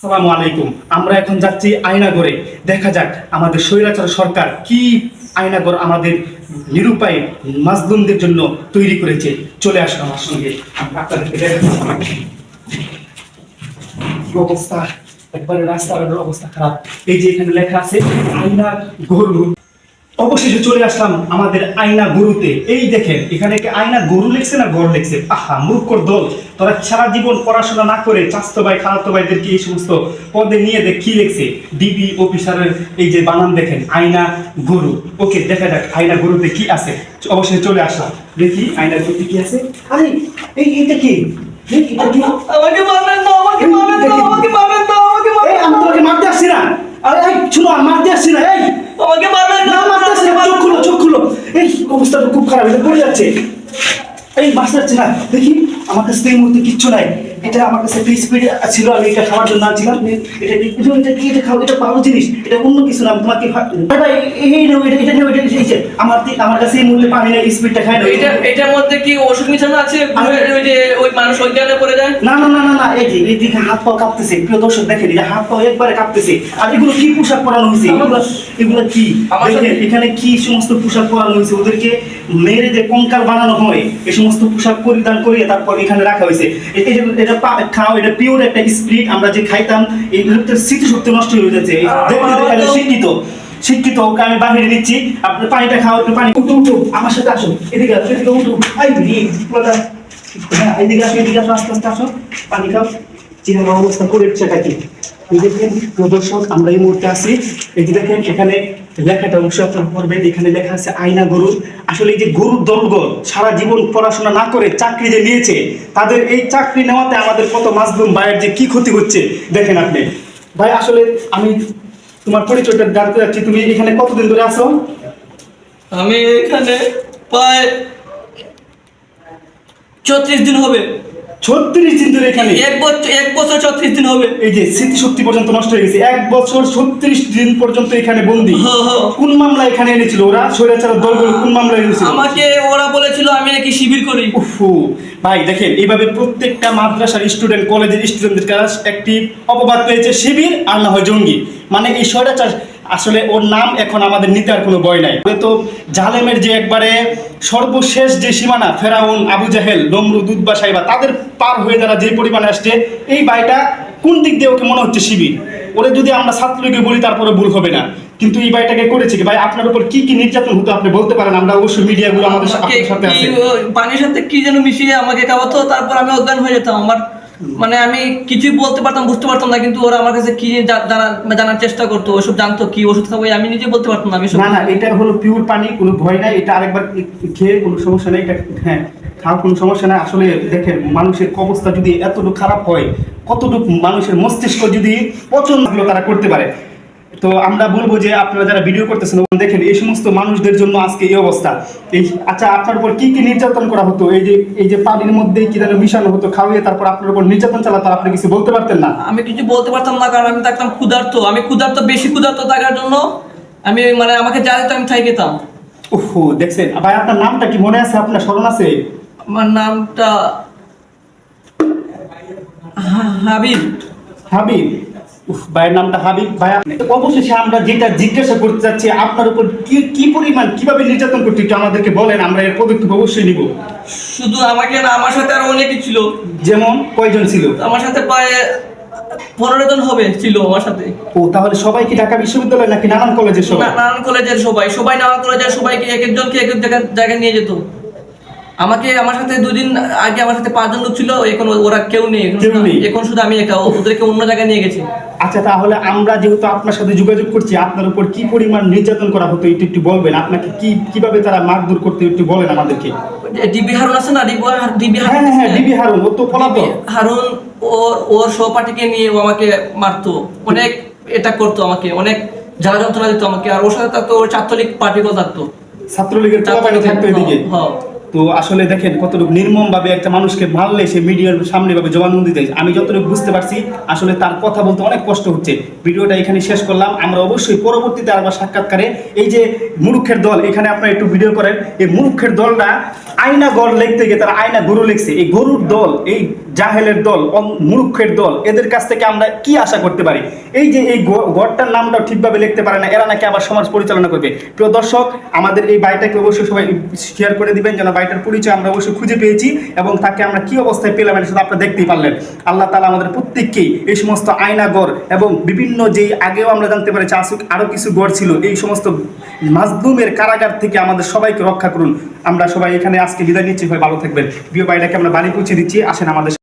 আসসালামু আলাইকুম। আমরা এখন যাচ্ছি আয়নাগরে। দেখা যাক আমাদের স্বৈরাচার সরকার কি আয়নাগর আমাদের নিরুপায় মাজলুমদের জন্য তৈরি করেছে। চলে আসুন আমার সঙ্গে, আমি আপনাদেরকে দেখাচ্ছি। কি অবস্থা, একবারে রাস্তার অবস্থা খারাপ। এই যে এখানে লেখা আছে আয়না গরু। অবশেষে চলে আসলাম আমাদের আয়না গরুতে। এই দেখেন এখানে কি আয়না গরু লিখছে না গড় লিখছে? আহা মূর্খর দল, তোরা সারা জীবন পড়াশোনা না করে চাস্তো ভাই খালাতো ভাইদেরকে এই সমস্ত পদে নিয়ে দেখ কি লিখছে। ডিবি অফিসারের এই যে বানান দেখেন, আয়না গরু। ওকে, দেখা যাক আয়না গরুতে কি আছে। অবশেষে চলে আসলাম, দেখি আয়না গরুতে কি আছে। আরে এইটা কি? আমাকে মারবেন না, আমাকে মারবেন না, আমাকে মারবেন না, আমাকে মারবেন না। আমি তোমাকে মারতে আসছি না। আরে এই শুনো, মারতে আসছি না। এই আমাকে মারবেন না, মারতে আসছি না। চোখ খুলো, চোখ খুলো। এই অবস্থাটা খুব খারাপ, এটা পড়ে যাচ্ছে। এই মাছ যাচ্ছে না। দেখি আমার কাছে এই মুহূর্তে কিচ্ছু নাই। এটা আমার কাছে একটা স্পিড ছিল, আমি এটা খাওয়ার জন্য আনছিলাম। এটা কি? এটা খাও, এটা ভালো জিনিস, এটা অন্য কিছু না। তোমাকে এই নেও, এটা নেও, এটা আমার কাছে এই মুহূর্তে পানি নাই, স্পিডটা খাই না। এটার মধ্যে কি ওষুধ মিশানো আছে? ওই যে ওই মানুষ ওইখানে পড়ে যায়। না না না না না, এই যে এইদিকে হাত পা কাঁপতেছে। প্রিয় দর্শক দেখেন, এই যে হাত পা একবারে কাঁপতেছে। আর এগুলো কি পোশাক পরানো হয়েছে? এগুলো কি? দেখেন এখানে কি সমস্ত পোশাক পরানো হয়েছে। ওদেরকে মেরে যে কঙ্কাল বানানো হয়, এই সমস্ত পোশাক পরিধান করিয়ে তারপর এখানে রাখা হয়েছে। এটা খাও, এটা পিওর একটা স্পিরিট। আমরা যে খাইতাম, এই লোকটার স্মৃতিশক্তি নষ্ট হয়ে যাচ্ছে। দেখতে শিক্ষিত শিক্ষিত ওকে আমি বাহিরে নিচ্ছি। আপনি পানিটা খাও, একটু পানি। উঠো উঠো, আমার সাথে আসো। এদিকে আসো, এদিকে উঠো। হ্যাঁ, এদিকে আসো, এদিকে আসো, আস্তে আস্তে আসো। পানি খাও। চেহারা অবস্থা করে সেটা কি? এই দেখেন প্রদর্শক, আমরা এই মুহূর্তে আছি। এই যে দেখেন এখানে লেখাটা অবশ্যই আপনার পড়বেন। এখানে লেখা আছে আয়না গরু। আসলে এই যে গরুর দলগল সারা জীবন পড়াশোনা না করে চাকরি যে নিয়েছে, তাদের এই চাকরি নেওয়াতে আমাদের কত মাজলুম ভাইয়ের যে কি ক্ষতি হচ্ছে দেখেন আপনি। ভাই আসলে আমি তোমার পরিচয়টা জানতে চাচ্ছি। তুমি এখানে কতদিন ধরে আছো? আমি এখানে প্রায় 34 দিন হবে। 36 দিন ধরে এখানে? এক বছর 34 দিন হবে। এই যে স্মৃতিশক্তি পর্যন্ত নষ্ট হয়ে গেছে। 1 বছর 36 দিন পর্যন্ত এখানে বন্দী। কোন মামলা এখানে এনেছিল ওরা? স্বৈরাচার দলগুলো কোন মামলা এনেছিল? আমাকে ওরা বলেছিল আমি নাকি শিবির করি। উফু ভাই দেখেন, এইভাবে প্রত্যেকটা মাদ্রাসার স্টুডেন্ট, কলেজের স্টুডেন্টদের কাছে একটি অপবাদ পেয়েছে, শিবির আর না হয় জঙ্গি। মানে এই স্বৈরাচার আসলে ওর নাম এখন আমাদের নিতে আর কোনো ভয় নাই। তো জালেমের যে একবারে সর্বশেষ যে সীমানা, ফেরাউন, আবু জাহেল, নমরুদ, উতবা, সাইবা, তাদের পার হয়ে যারা যে পরিমাণে আসছে, এই ভাইটা কোন দিক দিয়ে ওকে মনে হচ্ছে শিবির? ওরে যদি আমরা ছাত্রলীগে বলি তারপরে ভুল হবে না, কিন্তু এই ভাইটাকে করেছে কি? ভাই আপনার উপর কি কি নির্যাতন হতো আপনি বলতে পারেন? আমরা অবশ্যই মিডিয়াগুলো আমাদের আপনার সাথে আছে। পানির সাথে কি যেন মিশিয়ে আমাকে খাওয়াতো, তারপর আমি অজ্ঞান হয়ে যেতাম। আমার মানে আমি কিছুই বলতে পারতাম, বুঝতে পারতাম না, কিন্তু ওরা আমার কাছে কি জানার চেষ্টা করতো, ওসব জানতো কি ওষুধ খাবো আমি নিজে বলতে পারতাম না। আমি না না, এটা হলো পিওর পানি, কোনো ভয় নাই। এটা আরেকবার খেয়ে কোনো সমস্যা নেই। এটা হ্যাঁ খাও, কোনো সমস্যা নাই। আসলে দেখেন মানুষের অবস্থা যদি এতটুকু খারাপ হয়, কতটুকু মানুষের মস্তিষ্ক যদি পছন্দ তারা করতে পারে। তো আমরা বলবো যে আপনারা যারা ভিডিও করতেছেন দেখেন, এই সমস্ত মানুষদের জন্য আজকে এই অবস্থা। এই আচ্ছা, আপনার উপর কি কি নির্যাতন করা হতো? এই যে পানির মধ্যে কি যেন মিশানো হতো, খাওয়িয়ে তারপর আপনার উপর নির্যাতন চালাতো, আপনি কিছু বলতে পারতেন না? আমি কিছু বলতে পারতাম না, কারণ আমি থাকতাম ক্ষুধার্ত। আমি ক্ষুধার্ত, বেশি ক্ষুধার্ত থাকার জন্য আমি মানে আমাকে যা দিত আমি তাই খেতাম। ওহো, দেখছেন ভাই, আপনার নামটা কি মনে আছে? আপনার স্মরণ আছে? আমার নামটা হাবিব। হাবিব? ভাইয়ের নামটা হাবিব। ভাই অবশেষে আমরা যেটা জিজ্ঞাসা করতে চাচ্ছি, আপনার উপর কি পরিমাণ কিভাবে নির্যাতন করতে একটু আমাদেরকে বলেন, আমরা এর পদক্ষেপ অবশ্যই নিব। শুধু আমাকে না, আমার সাথে আরো অনেকে ছিল। যেমন কয়জন ছিল? আমার সাথে প্রায় 15 জন হবে ছিল আমার সাথে। ও, তাহলে সবাই কি ঢাকা বিশ্ববিদ্যালয় নাকি নানান কলেজের সবাই? নানান কলেজের সবাই নানান কলেজের সবাইকে এক একজনকে এক এক জায়গায় নিয়ে যেত। আমাকে আমার সাথে 2 দিন আগে আমার সাথে 5 জন লোক ছিল, এখন ওরা কেউ নেই। এখন শুধু আমি একা, ওদেরকে অন্য জায়গায় নিয়ে গেছি। আচ্ছা, তাহলে আমরা যেহেতু আপনার সাথে যোগাযোগ করছি, আপনার উপর কি পরিমাণ নির্যাতন করা হতো একটু বলবেন? আপনাকে কিভাবে তারা মারধর করতে একটু বলেন আমাদেরকে। ডিবি হারুন আছে না, হ্যাঁ, ডিবি হারুন, ও তো পলাতক। হারুন ওর সহপাঠীকে নিয়ে ও আমাকে মারতো, অনেক এটা করতো, আমাকে অনেক জ্বালা যন্ত্রণা দিত আমাকে। আর ওর সাথে থাকতো ওর ছাত্রলীগ পার্টিকেল থাকতো, ছাত্রলীগের চাপানি থাকতো এদিকে। তো আসলে দেখেন কতটুকু নির্মম ভাবে একটা মানুষকে মারলে সে মিডিয়ার সামনে ভাবে জবানবন্দি দেয়। আমি যতটুকু বুঝতে পারছি আসলে তার কথা বলতে অনেক কষ্ট হচ্ছে। ভিডিওটা এখানে শেষ করলাম। আমরা অবশ্যই পরবর্তীতে আবার সাক্ষাৎকারে এই যে মূর্খের দল, এখানে আপনারা একটু ভিডিও করেন। এই মূর্খের দলটা আয়না গড় লিখতে গিয়ে তারা আয়না গরু লিখছে। এই গরুর দল, এই জাহেলের দল, মূর্খের দল, এদের কাছ থেকে আমরা কি আশা করতে পারি? এই যে এই গড়টার নামটাও ঠিকভাবে লিখতে পারে না, এরা নাকি আবার সমাজ পরিচালনা করবে। প্রিয় দর্শক, আমাদের এই ভাইটাকে অবশ্যই সবাই শেয়ার করে দিবেন, যেন ভাইটার পরিচয় আমরা অবশ্যই খুঁজে পেয়েছি এবং তাকে আমরা কি অবস্থায় পেলাম এটা শুধু আপনারা দেখতেই পারলেন। আল্লাহ তাআলা আমাদের প্রত্যেককেই এই সমস্ত আয়নাগর এবং বিভিন্ন যেই আগেও আমরা জানতে পেরেছি আরও কিছু গড় ছিল, এই সমস্ত মাজলুমের কারাগার থেকে আমাদের সবাইকে রক্ষা করুন। আমরা সবাই এখানে আজকে বিদায় নিচ্ছি, ভাই ভালো থাকবেন। প্রিয় ভাইটাকে আমরা বাড়ি পৌঁছে দিচ্ছি, আসেন আমাদের